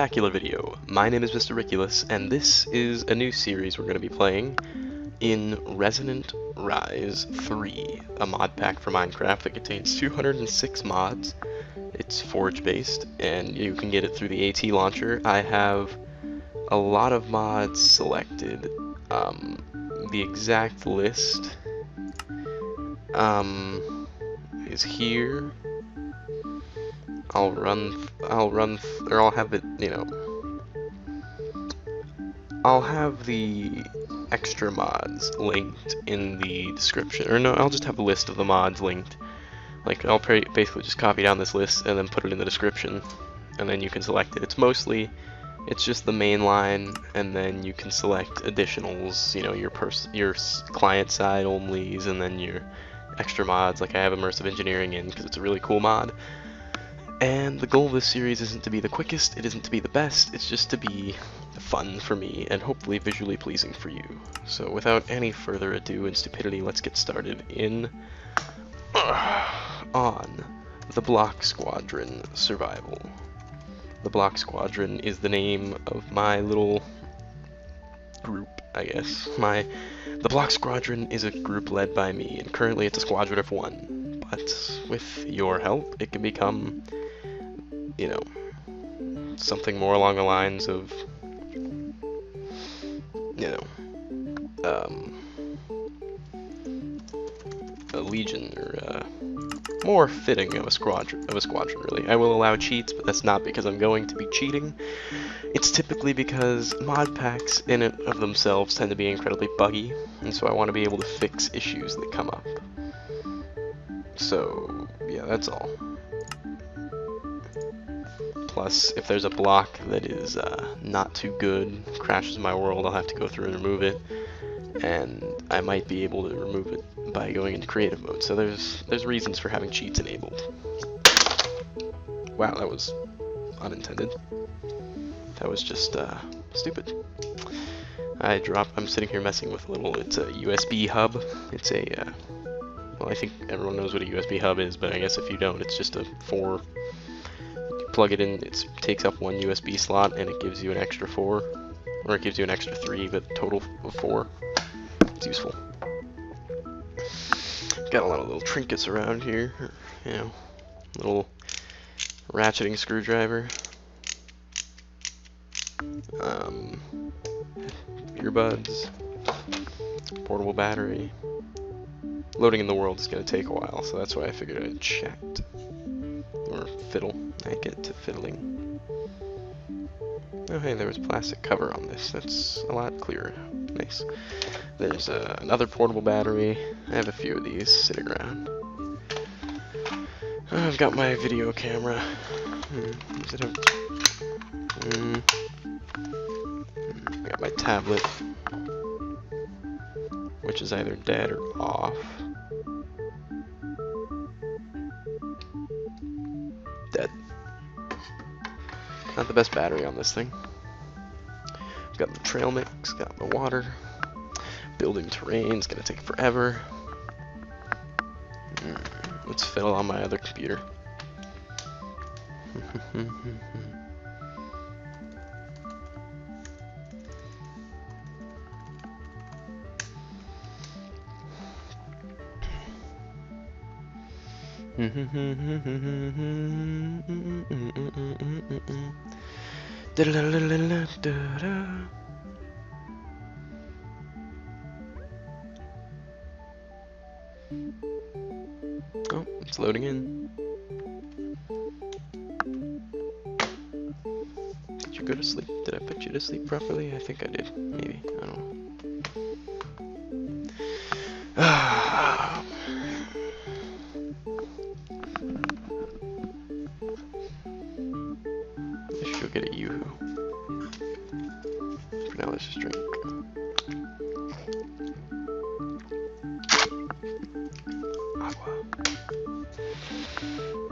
spectacular video. My name is Mr. Riculous, and this is a new series we're going to be playing in Resonant Rise 3, a mod pack for Minecraft that contains 206 mods. It's Forge-based, and you can get it through the AT launcher. I have a lot of mods selected. The exact list is here. I'll have it, I'll have the extra mods linked in the description, or no, I'll just have a list of the mods linked. Like, I'll basically just copy down this list and then put it in the description, and then you can select it. It's just the main line, and then you can select additionals, your client side onlys, and then your extra mods. Like, I have immersive engineering in because it's a really cool mod. And the goal of this series isn't to be the quickest, it isn't to be the best, it's just to be fun for me and hopefully visually pleasing for you. So without any further ado and stupidity, let's get started on the Block Squadron Survival. The Block Squadron is the name of my little group, I guess. The Block Squadron is a group led by me, and currently it's a squadron of 1. But with your help, it can become, something more along the lines of, a legion, or more fitting of a squadron, really. I will allow cheats, but that's not because I'm going to be cheating. It's typically because mod packs in and of themselves tend to be incredibly buggy, and so I want to be able to fix issues that come up. So, yeah, that's all. Plus, if there's a block that is not too good, crashes my world, I'll have to go through and remove it, and I might be able to remove it by going into creative mode. So there's reasons for having cheats enabled. Wow, that was unintended. That was just stupid. I'm sitting here messing with it's a USB hub. It's a well, I think everyone knows what a USB hub is, but I guess if you don't, it's just you plug it in, it takes up 1 USB slot, and it gives you an extra 4, or it gives you an extra 3, but total of 4. It's useful. Got a lot of little trinkets around here, little ratcheting screwdriver, earbuds, portable battery. Loading in the world is going to take a while, so that's why I figured I'd chat. Or fiddle. I get to fiddling. Oh hey, there was plastic cover on this. That's a lot clearer. Nice. There's another portable battery. I have a few of these sitting around. I've got my video camera. Does it have... I got my tablet, which is either dead or off. Dead. Not the best battery on this thing. Got the trail mix, got the water. Building terrain's gonna take forever. Let's fiddle on my other computer. Oh, it's loading in. Did you go to sleep? Did I put you to sleep properly? I think I did. Maybe. I don't know. I should go get a yoo-hoo. For now, let's just drink. Agua.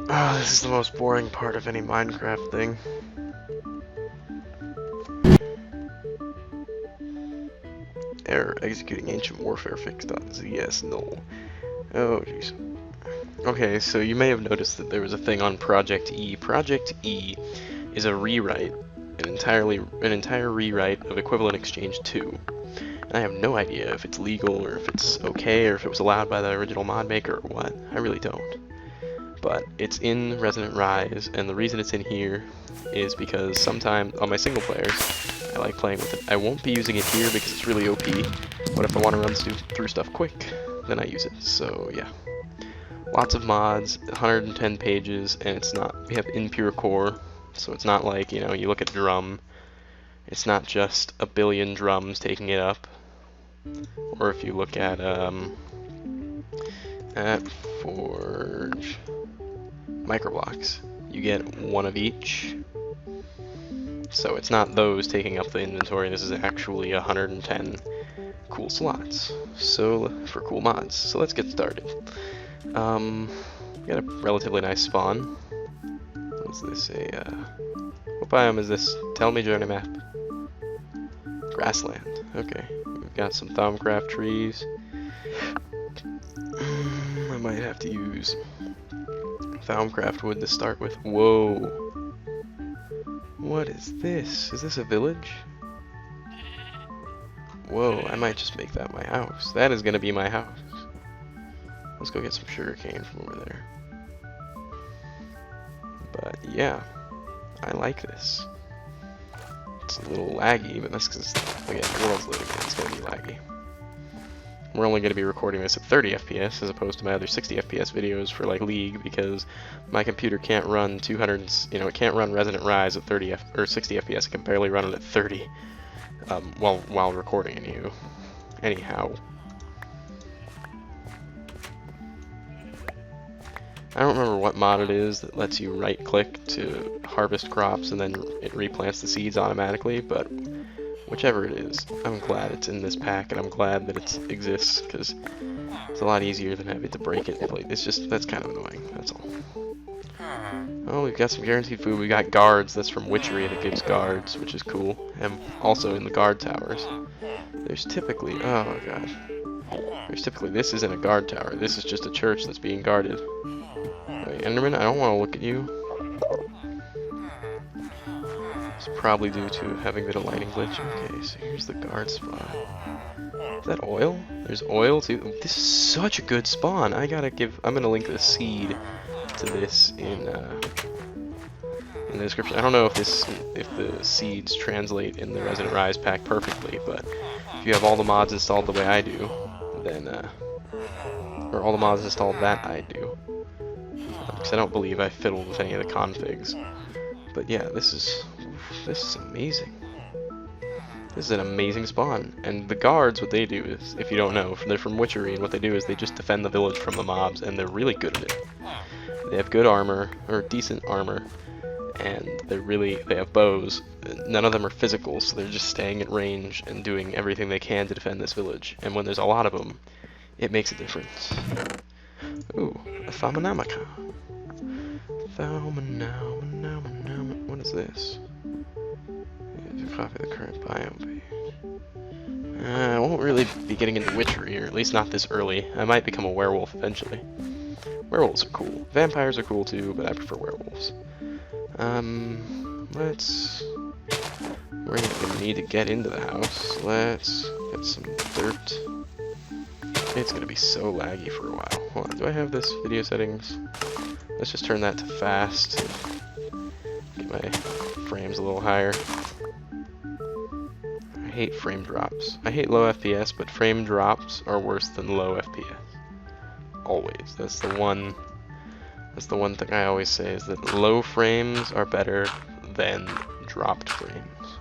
Oh, this is the most boring part of any Minecraft thing. Error, executing ancient warfare fix.zs null. Oh, jeez. Okay, so you may have noticed that there was a thing on Project E. Project E is a rewrite an entire rewrite of Equivalent Exchange 2. And I have no idea if it's legal or if it's okay or if it was allowed by the original mod maker or what. I really don't. But it's in Resonant Rise, and the reason it's in here is because sometimes on my single players, I like playing with it. I won't be using it here because it's really OP, but if I want to run through stuff quick, then I use it. So yeah, lots of mods, 110 pages, and it's not, we have impure core, so it's not like, you know, you look at drum, it's not just a billion drums taking it up, or if you look at Forge microblocks, you get one of each. So it's not those taking up the inventory, this is actually 110 cool slots, so for cool mods. So let's get started. We got a relatively nice spawn. What's this, what biome is this? Tell me, journey map. Grassland, okay. We've got some Thaumcraft trees. I might have to use Thaumcraft wood to start with. Whoa. What is this? Is this a village? Whoa, I might just make that my house. That is gonna be my house. Let's go get some sugarcane from over there. But yeah, I like this. It's a little laggy, but that's because, again, the world's loading in, it's gonna be laggy. We're only going to be recording this at 30 FPS as opposed to my other 60 FPS videos for like League, because my computer can't run 200, you know, it can't run Resonant Rise at 30 or 60 FPS. It can barely run it at 30 while recording you. Anyhow, I don't remember what mod it is that lets you right click to harvest crops and then it replants the seeds automatically, but whichever it is, I'm glad it's in this pack, and I'm glad that it exists, because it's a lot easier than having to break it. It's just, that's kind of annoying, that's all. Oh, we've got some guaranteed food. We got guards, that's from Witchery, and it gives guards, which is cool. And also in the guard towers, there's typically, oh god, there's typically, this isn't a guard tower, this is just a church that's being guarded. Wait, Enderman, I don't want to look at you. It's probably due to having been a lighting glitch. Okay, so here's the guard spot. Is that oil? There's oil too. This is such a good spawn. I'm gonna link the seed to this in the description. I don't know if the seeds translate in the Resonant Rise pack perfectly, but if you have all the mods installed the way I do, then or all the mods installed that I do, because I don't believe I fiddled with any of the configs. But yeah, this is amazing. This is an amazing spawn. And the guards, what they do is, if you don't know, they're from Witchery, and what they do is they just defend the village from the mobs, and they're really good at it. They have good armor, or decent armor, and they have bows. None of them are physical, so they're just staying at range and doing everything they can to defend this village. And when there's a lot of them, it makes a difference. Ooh, a Thaumcraft. What is this? Copy the current biome page. I won't really be getting into Witchery, or at least not this early. I might become a werewolf eventually. Werewolves are cool. Vampires are cool too, but I prefer werewolves. We're gonna need to get into the house. Let's get some dirt. It's gonna be so laggy for a while. Hold on, do I have this video settings? Let's just turn that to fast. Get my frames a little higher. I hate frame drops. I hate low FPS, but frame drops are worse than low FPS. Always. That's the one thing I always say, is that low frames are better than dropped frames.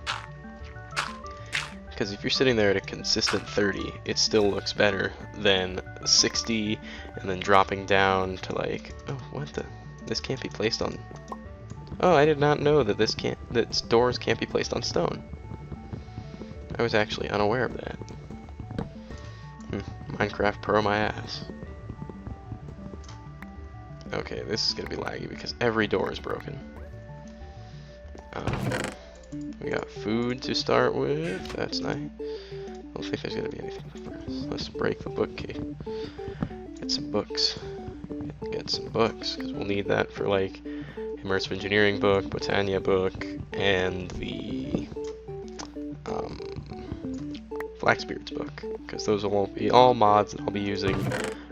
Because if you're sitting there at a consistent 30, it still looks better than 60 and then dropping down to like, oh, what the? This can't be placed on. Oh, I did not know that that doors can't be placed on stone. I was actually unaware of that. Minecraft Pro my ass. Okay, this is gonna be laggy because every door is broken. We got food to start with. That's nice. I don't think there's gonna be anything first. Let's break the bookcase. Get some books. Get some books, because we'll need that for like Immersive Engineering book, Botania book, and the Black Spirits book, because those will be all mods that I'll be using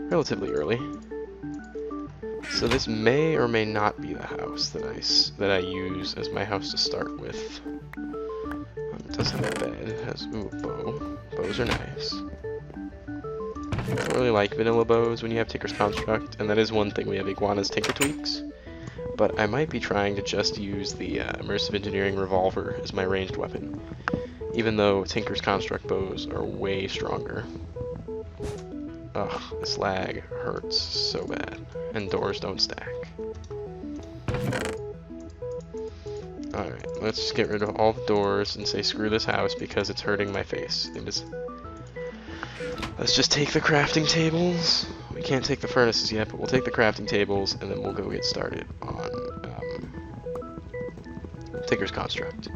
relatively early. So this may or may not be the house that I use as my house to start with. It does have a bed. It has a bow. Bows are nice. I don't really like vanilla bows when you have Tinker's Construct, and that is one thing we have Iguana's Tinker Tweaks. But I might be trying to just use the Immersive Engineering Revolver as my ranged weapon, even though Tinker's Construct bows are way stronger. Ugh, this lag hurts so bad, and doors don't stack. Alright, let's just get rid of all the doors and say screw this house because it's hurting my face. Let's just take the crafting tables. We can't take the furnaces yet, but we'll take the crafting tables and then we'll go get started on Tinker's Construct.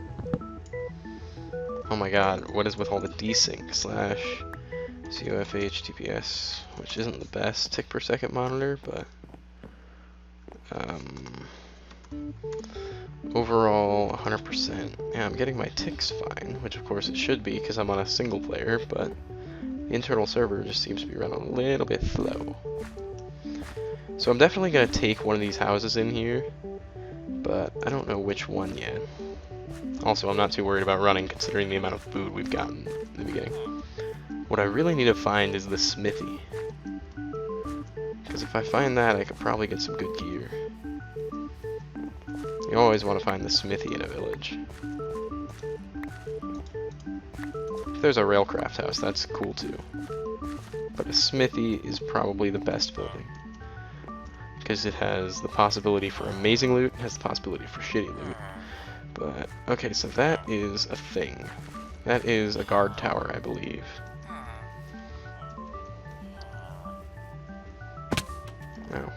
Oh my god, what is with all the desync / COFH TPS, which isn't the best tick per second monitor, but overall 100%. Yeah, I'm getting my ticks fine, which of course it should be because I'm on a single player, but the internal server just seems to be running a little bit slow. So I'm definitely going to take one of these houses in here, but I don't know which one yet. Also, I'm not too worried about running considering the amount of food we've gotten in the beginning. What I really need to find is the smithy, because if I find that, I could probably get some good gear. You always want to find the smithy in a village. If there's a railcraft house, that's cool too. But a smithy is probably the best building, because it has the possibility for amazing loot, it has the possibility for shitty loot. But, okay, so that is a thing. That is a guard tower, I believe. Oh.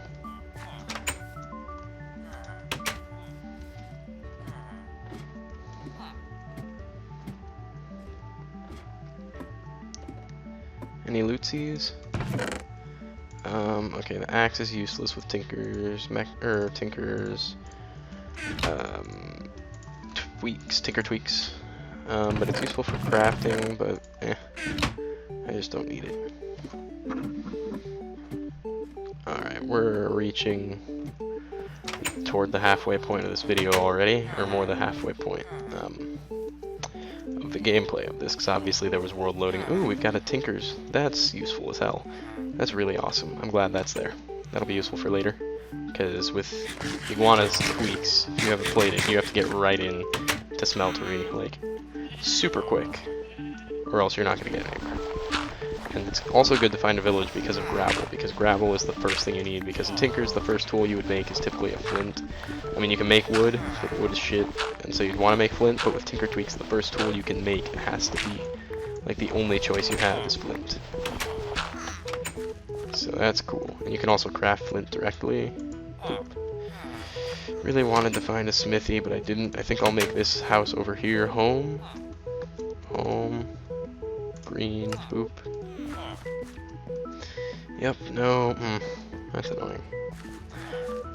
Any lootsies? Okay, the axe is useless with Tinker's tweaks, Tinker Tweaks. But it's useful for crafting, but I just don't need it. Alright, we're reaching toward the halfway point of this video already, or more the halfway point of the gameplay of this, because obviously there was world loading. Ooh, we've got a Tinker's. That's useful as hell. That's really awesome. I'm glad that's there. That'll be useful for later, because with Iguana's Tweaks, if you haven't played it, you have to get right in to smeltery, like, super quick, or else you're not going to get anywhere. And it's also good to find a village because of gravel, because gravel is the first thing you need, because in Tinker's the first tool you would make is typically a flint. I mean, you can make wood, but wood is shit, and so you'd want to make flint, but with Tinker Tweaks the first tool you can make has to be, like, the only choice you have is flint. So that's cool. And you can also craft flint directly. Boop. Really wanted to find a smithy, but I didn't. I think I'll make this house over here home. Home. Green. Boop. Yep, no, that's annoying.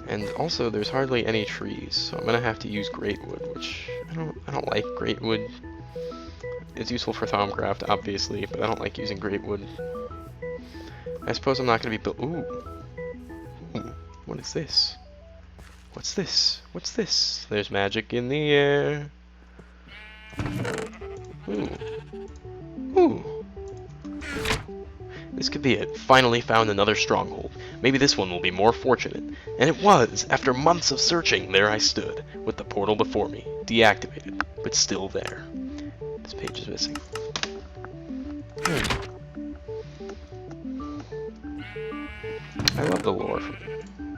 And also, there's hardly any trees, so I'm gonna have to use great wood, which I don't like great wood. It's useful for Thaumcraft, obviously, but I don't like using great wood. I suppose I'm not gonna be built. Ooh, what is this? What's this? What's this? There's magic in the air. Ooh. Ooh. This could be it. Finally found another stronghold. Maybe this one will be more fortunate. And it was! After months of searching, there I stood, with the portal before me, deactivated, but still there. This page is missing. I love the lore from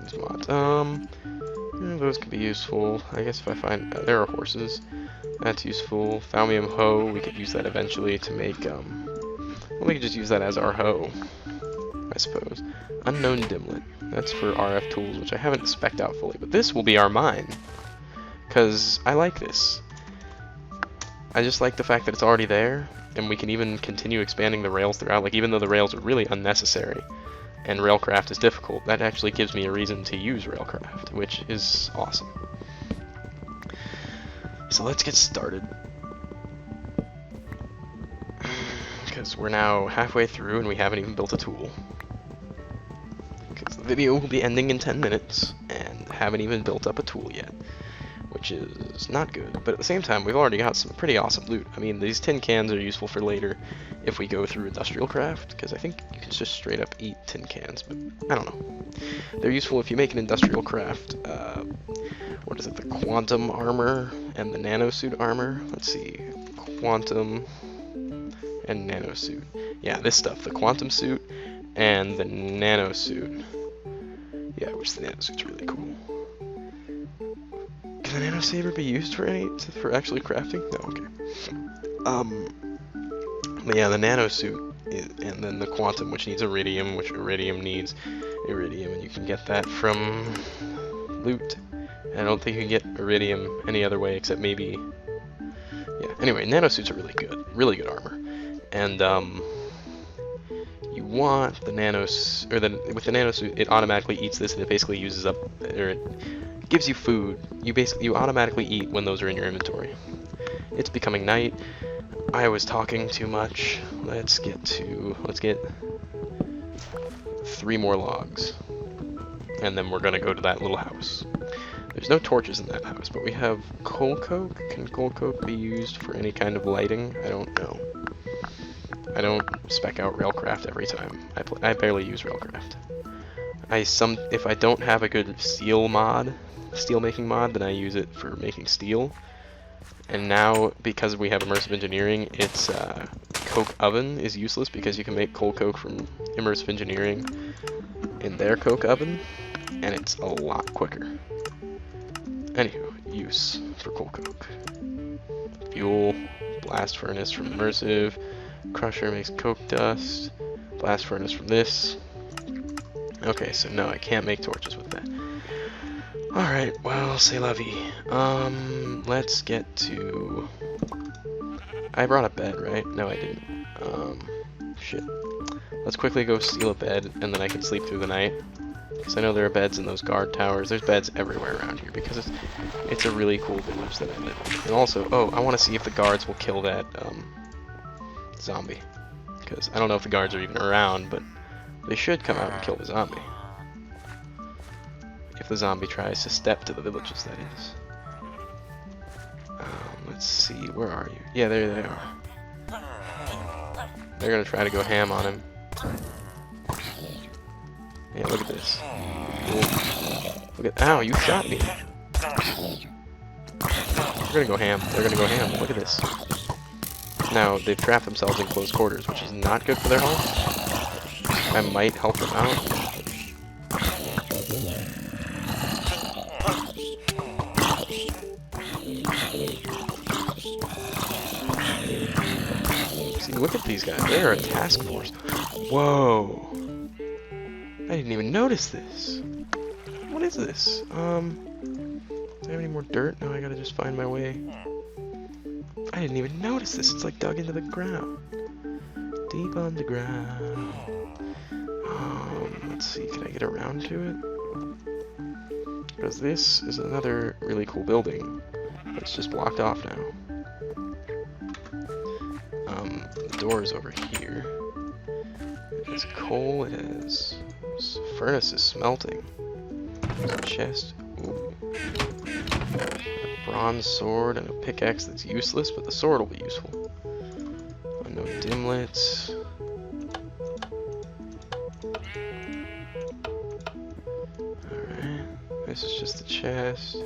these mods. Those could be useful. I guess if I find... there are horses. That's useful. Thaumium hoe, we could use that eventually to make, well, we could just use that as our hoe, I suppose. Unknown dimlet. That's for RF tools, which I haven't spec'd out fully. But this will be our mine, because I like this. I just like the fact that it's already there, and we can even continue expanding the rails throughout. Like, even though the rails are really unnecessary, and railcraft is difficult, that actually gives me a reason to use railcraft, which is awesome. So let's get started. Because we're now halfway through and we haven't even built a tool. Because the video will be ending in 10 minutes and haven't even built up a tool yet. Which is not good, but at the same time we've already got some pretty awesome loot. I mean, these tin cans are useful for later if we go through industrial craft, because I think you can just straight up eat tin cans, but I don't know. They're useful if you make an industrial craft. What is it, the quantum armor and the nanosuit armor? Let's see, quantum and nanosuit. Yeah, this stuff, the quantum suit and the nanosuit. Yeah, which the nanosuit's really cool. Can the nano saber be used for actually crafting? No, okay. But yeah, the nano suit and then the quantum, which needs iridium, which iridium needs iridium, and you can get that from loot. I don't think you can get iridium any other way except maybe. Yeah. Anyway, nano suits are really good armor, and you want the with the nano suit, it automatically eats this, and it basically uses up, or it gives you food. You automatically eat when those are in your inventory. It's becoming night. I was talking too much. Let's get 3 more logs. And then we're gonna go to that little house. There's no torches in that house, but we have coal coke. Can coal coke be used for any kind of lighting? I don't know. I don't spec out Railcraft every time. I barely use Railcraft. If I don't have a good steel making mod, then I use it for making steel. And now, because we have immersive engineering, its coke oven is useless because you can make coal coke from immersive engineering in their coke oven, and it's a lot quicker. Anywho, use for coal coke. Fuel, blast furnace from immersive, crusher makes coke dust, blast furnace from this. Okay, so no, I can't make torches with that. Alright, well, c'est la vie. Let's get to... I brought a bed, right? No, I didn't. Shit. Let's quickly go steal a bed, and then I can sleep through the night. Because I know there are beds in those guard towers. There's beds everywhere around here, because it's a really cool village that I live in. And also, oh, I want to see if the guards will kill that, zombie. Because I don't know if the guards are even around, but they should come out and kill the zombie. If the zombie tries to step to the villages, that is. Let's see, where are you? Yeah, there they are. They're gonna try to go ham on him. Yeah, look at this. Look at, ow, you shot me. They're gonna go ham. They're gonna go ham. Look at this. Now, they've trapped themselves in close quarters, which is not good for their health. I might help them out. See, look at these guys. They're a task force. Whoa. I didn't even notice this. What is this? Do I have any more dirt? No, I gotta just find my way. I didn't even notice this. It's like dug into the ground. Deep underground. Let's see. Can I get around to it? Because this is another really cool building. It's just blocked off now. The door is over here. It has coal. It has furnace is smelting. There's a chest. Ooh. A bronze sword and a pickaxe that's useless, but the sword will be useful. No dimlets. Alright. This is just the chest.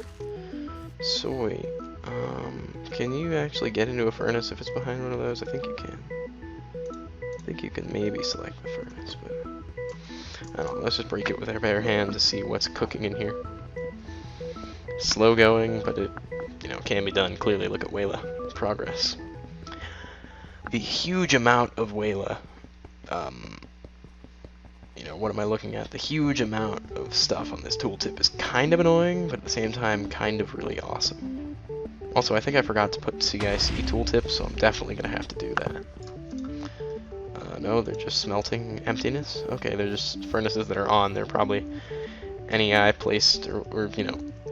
So wait. Can you actually get into a furnace if it's behind one of those? I think you can. I think you can maybe select the furnace, but I don't know. Let's just break it with our bare hand to see what's cooking in here. Slow going, but it, can be done. Clearly, look at Wayla. Progress. The huge amount of Wayla. What am I looking at? The huge amount of stuff on this tooltip is kind of annoying, but at the same time, kind of really awesome. Also, I think I forgot to put CIC tooltips, so I'm definitely going to have to do that. No, they're just smelting emptiness. Okay, they're just furnaces that are on. They're probably NEI placed, or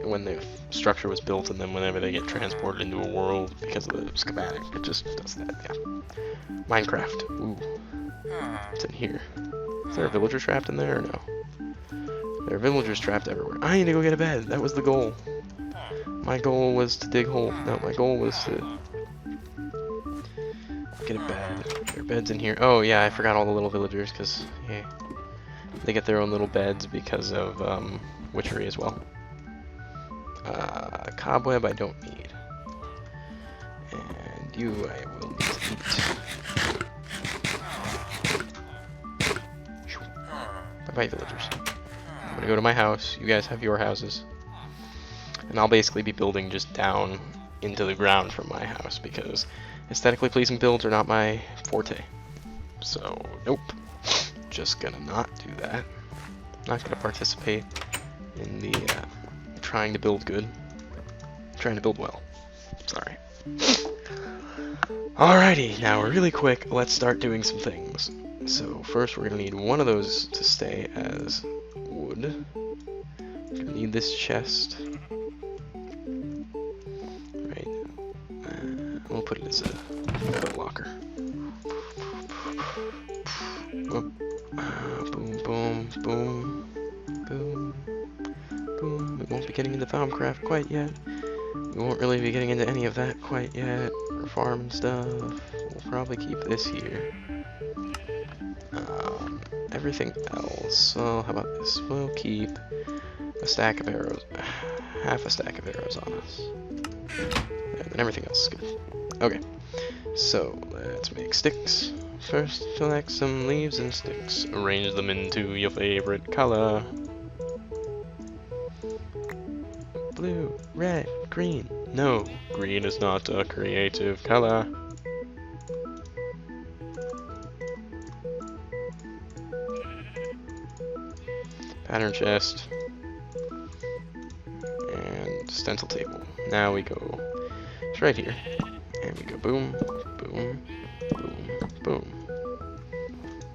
when the structure was built, and then whenever they get transported into a world because of the schematic, it just does that. Yeah. Minecraft. Ooh. What's in here? Is there a villager trapped in there or no? There are villagers trapped everywhere. I need to go get a bed. That was the goal. My goal was to dig hole. No, my goal was to get a bed. There are beds in here. Oh yeah, I forgot all the little villagers because yeah, they get their own little beds because of witchery as well. Cobweb I don't need. And you I will need to eat. Bye-bye, villagers. I'm gonna go to my house. You guys have your houses. And I'll basically be building just down into the ground from my house because aesthetically pleasing builds are not my forte. So, nope. Just gonna not do that. Not gonna participate in the trying to build good. Trying to build well. Sorry. Alrighty, now really quick, let's start doing some things. So first we're gonna need one of those to stay as wood. We're gonna need this chest. Right. We'll put it as a foot locker. Boom, boom, boom, boom, boom. We won't be getting into Thaumcraft quite yet. We won't really be getting into any of that quite yet. Or farm and stuff. We'll probably keep this here. Everything else, well, how about this? We'll keep a stack of arrows, half a stack of arrows on us. And then everything else is good. Okay, so let's make sticks. First, select some leaves and sticks. Arrange them into your favorite color. Blue, red, green. No, green is not a creative color. Pattern chest. And stencil table. Now we go, it's right here. And we go boom, boom, boom, boom.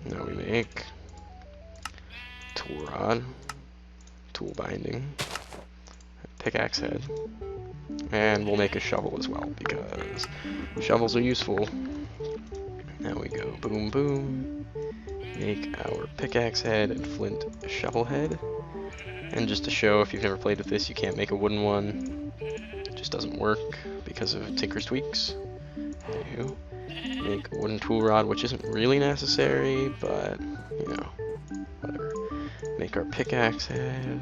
Now we make tool rod, tool binding, pickaxe head, and we'll make a shovel as well because shovels are useful. Now we go boom, boom, make our pickaxe head and flint shovel head. And just to show, if you've never played with this, you can't make a wooden one. It just doesn't work because of Tinker's tweaks. Anywho, make a wooden tool rod, which isn't really necessary, but, you know, whatever. Make our pickaxe head.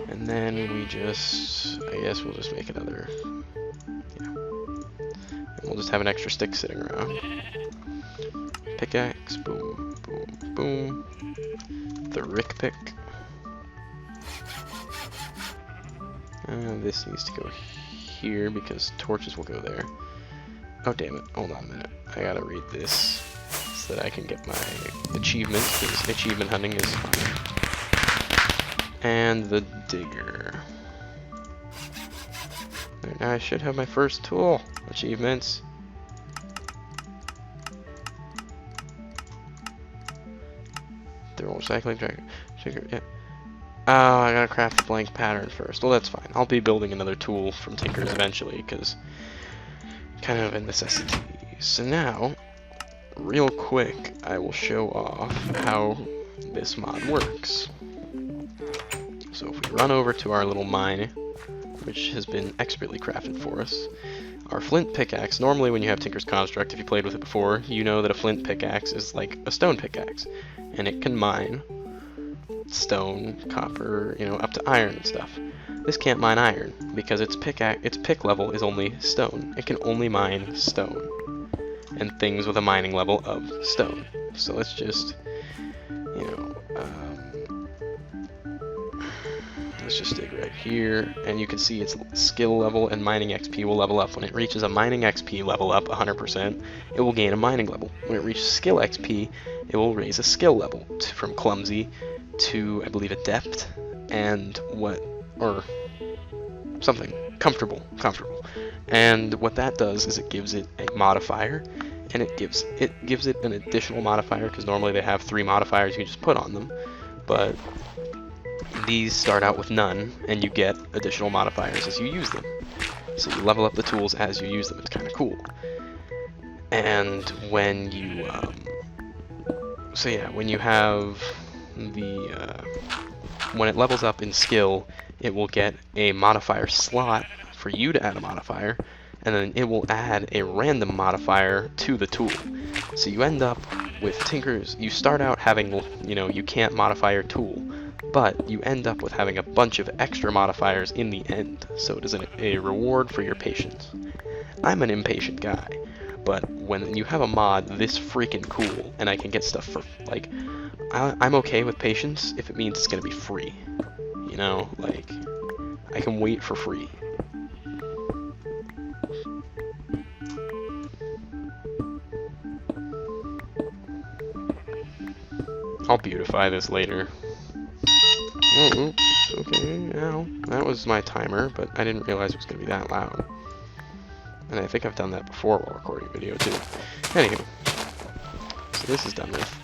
And then we just, I guess we'll just make another, yeah. And we'll just have an extra stick sitting around. Pickaxe, boom, boom, boom. The Rick pick. This needs to go here because torches will go there. Oh damn it, hold on a minute. I gotta read this so that I can get my achievement, because achievement hunting is... And the digger. Right, now I should have my first tool. Achievements. Thermal recycling trigger, yeah. Oh, I gotta craft a blank pattern first. Well, that's fine. I'll be building another tool from Tinker's eventually, because kind of a necessity. So now, real quick, I will show off how this mod works. So if we run over to our little mine, which has been expertly crafted for us, our flint pickaxe, normally when you have Tinker's Construct, if you played with it before, you know that a flint pickaxe is like a stone pickaxe, and it can mine stone, copper, you know, up to iron and stuff. This can't mine iron because its pick level is only stone. It can only mine stone and things with a mining level of stone. So let's just, you know, let's just dig right here, and you can see its skill level and mining XP will level up. When it reaches a mining XP level up 100%, it will gain a mining level. When it reaches skill XP, it will raise a skill level from clumsy to, I believe, adept, and or something, comfortable. And what that does is it gives it a modifier, and it gives it an additional modifier, because normally they have 3 modifiers you can just put on them, but These start out with none, and you get additional modifiers as you use them. So you level up the tools as you use them. It's kind of cool. And when you, when you have the, when it levels up in skill, it will get a modifier slot for you to add a modifier, and then it will add a random modifier to the tool. So you end up with Tinkers, you start out having, you can't modify your tool, but you end up with having a bunch of extra modifiers in the end, so it is a reward for your patience. I'm an impatient guy, but when you have a mod this freaking cool, and I can get stuff for, like, I'm okay with patience if it means it's gonna be free. Like, I can wait for free. I'll beautify this later. Oh, oops, okay, ow. That was my timer, but I didn't realize it was going to be that loud. And I think I've done that before while recording a video, too. Anywho, so this is done with.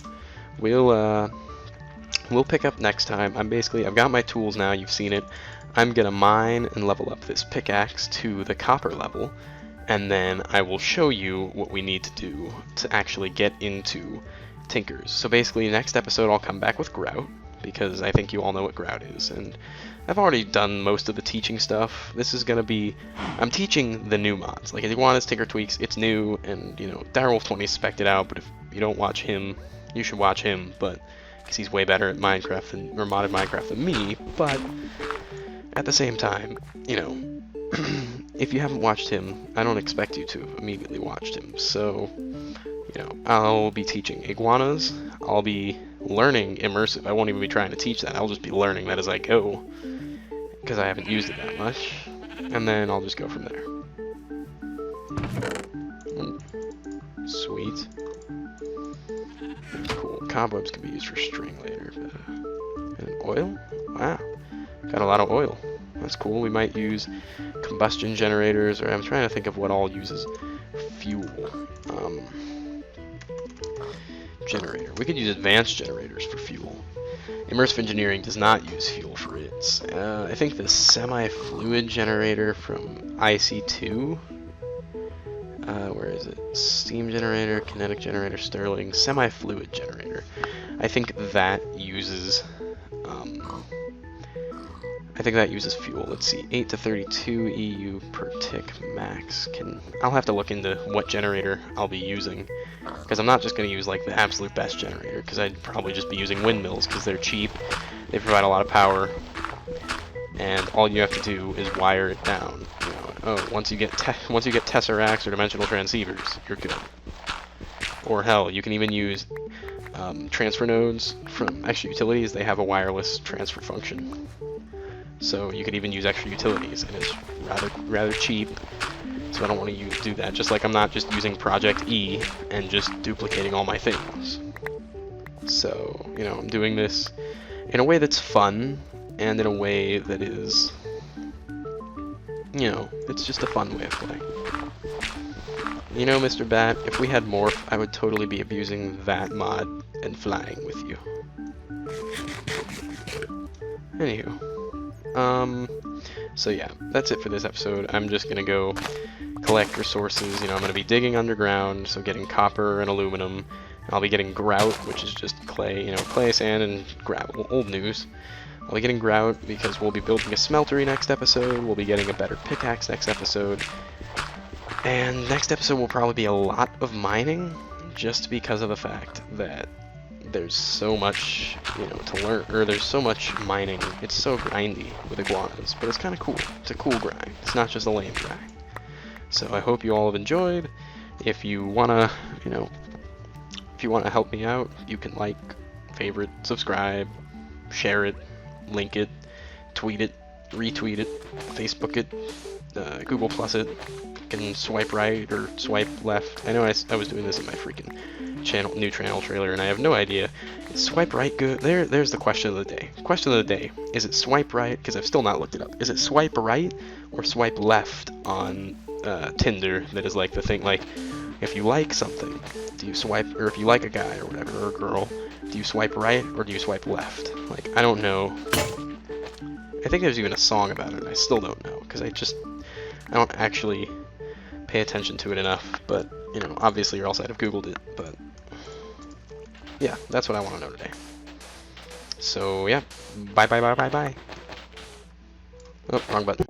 We'll pick up next time. I've got my tools now, you've seen it. I'm going to mine and level up this pickaxe to the copper level, and then I will show you what we need to do to actually get into Tinkers. So basically, next episode I'll come back with Grout, because I think you all know what Grout is, and I've already done most of the teaching stuff. This is gonna be, I'm teaching the new mods. Like, Iguana's Tinker Tweaks, it's new, and Direwolf 20 spec'd it out, but if you don't watch him, you should watch him, but because he's way better at Minecraft or modded Minecraft than me. But at the same time, if you haven't watched him, I don't expect you to have immediately watched him. So I'll be teaching iguanas, I'll be learning immersive. I won't even be trying to teach that, I'll just be learning that as I go, because I haven't used it that much, and then I'll just go from there. Sweet. Cool. Cobwebs can be used for string later. And oil? Wow. Got a lot of oil. That's cool. We might use combustion generators, or I'm trying to think of what all uses fuel. Generator. We could use advanced generators for fuel. Immersive engineering does not use fuel for its. I think the semi-fluid generator from IC2. Where is it? Steam generator, kinetic generator, Stirling, semi-fluid generator. I think that uses. I think that uses fuel. Let's see, 8 to 32 EU per tick max. I'll have to look into what generator I'll be using, because I'm not just going to use like the absolute best generator, because I'd probably just be using windmills because they're cheap, they provide a lot of power, and all you have to do is wire it down. Once you get tesseracts or dimensional transceivers, you're good. Or hell, you can even use transfer nodes from extra utilities. They have a wireless transfer function. So you could even use extra utilities, and it's rather cheap. So I don't want to do that. Just like I'm not just using Project E and just duplicating all my things. So I'm doing this in a way that's fun, and in a way that is, it's just a fun way of playing. Mr. Bat, if we had Morph, I would totally be abusing that mod and flying with you. Anywho. So yeah, that's it for this episode. I'm just gonna go collect resources. I'm gonna be digging underground, so getting copper and aluminum. I'll be getting grout, which is just clay, clay, sand, and gravel. Old news. I'll be getting grout because we'll be building a smeltery next episode. We'll be getting a better pickaxe next episode. And next episode will probably be a lot of mining, just because of the fact that there's so much, to learn, or there's so much mining. It's so grindy with iguanas, but it's kind of cool. It's a cool grind. It's not just a lame grind. So I hope you all have enjoyed. If you wanna, help me out, you can like, favorite, subscribe, share it, link it, tweet it, retweet it, Facebook it, Google Plus it. You can swipe right or swipe left. I know I was doing this in my freaking new channel trailer, and I have no idea. Is swipe right good? There's the question of the day. Question of the day: is it swipe right? Because I've still not looked it up. Is it swipe right or swipe left on Tinder? That is like the thing. Like, if you like something, do you swipe, or if you like a guy or whatever, or a girl, do you swipe right or do you swipe left? Like, I don't know I think there's even a song about it, and I still don't know, because I don't actually pay attention to it enough, but, you know, obviously or else I'd have Googled it, but, yeah, that's what I want to know today. So, yeah, bye. Oh, wrong button.